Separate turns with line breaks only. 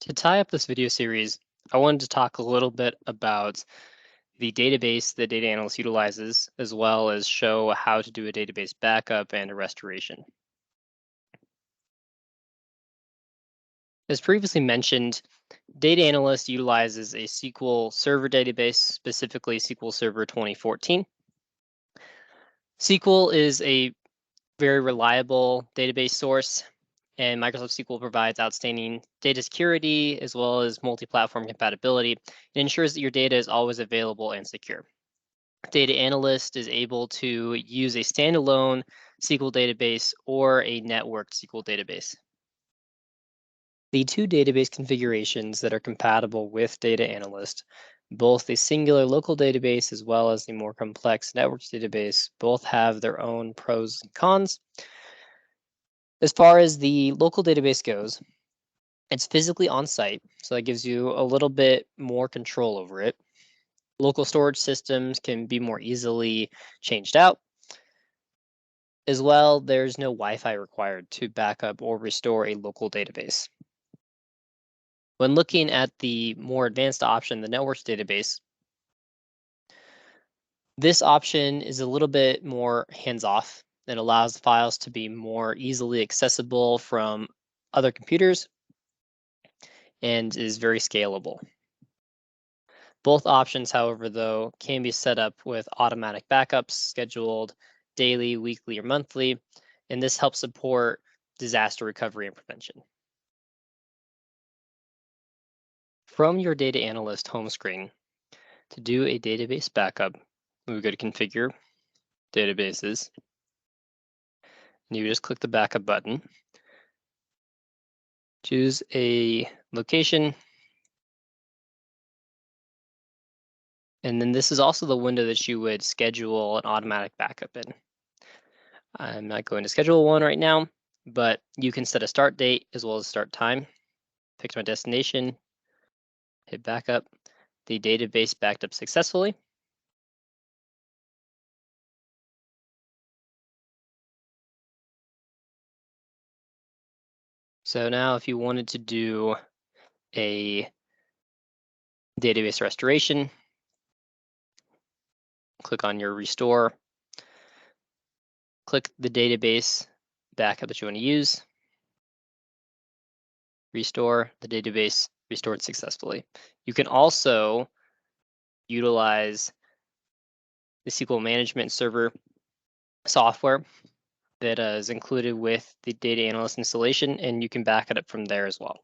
To tie up this video series, I wanted to talk a little bit about the database that data analyst utilizes, as well as show how to do a database backup and a restoration. As previously mentioned, data analyst utilizes a SQL Server database, specifically SQL Server 2014. SQL is a very reliable database source, and Microsoft SQL provides outstanding data security as well as multi-platform compatibility. It ensures that your data is always available and secure. Data analyst is able to use a standalone SQL database or a networked SQL database. The two database configurations that are compatible with data analyst, both the singular local database as well as the more complex networked database, both have their own pros and cons. As far as the local database goes, it's physically on site, so that gives you a little bit more control over it. Local storage systems can be more easily changed out. As well, there's no Wi-Fi required to back up or restore a local database. When looking at the more advanced option, the network database, this option is a little bit more hands-off. It allows files to be more easily accessible from other computers and is very scalable. Both options, however, though, can be set up with automatic backups scheduled daily, weekly, or monthly, and this helps support disaster recovery and prevention. From your data analyst home screen, to do a database backup, we would go to Configure, Databases, and you just click the backup button. Choose a location, and then this is also the window that you would schedule an automatic backup in. I'm not going to schedule one right now, but you can set a start date as well as start time. Pick my destination, hit backup. The database backed up successfully. So now if you wanted to do a database restoration, click on your restore, click the database backup that you want to use, restore the database, restored successfully. You can also utilize the SQL management server software that is included with the data analyst installation, and you can back it up from there as well.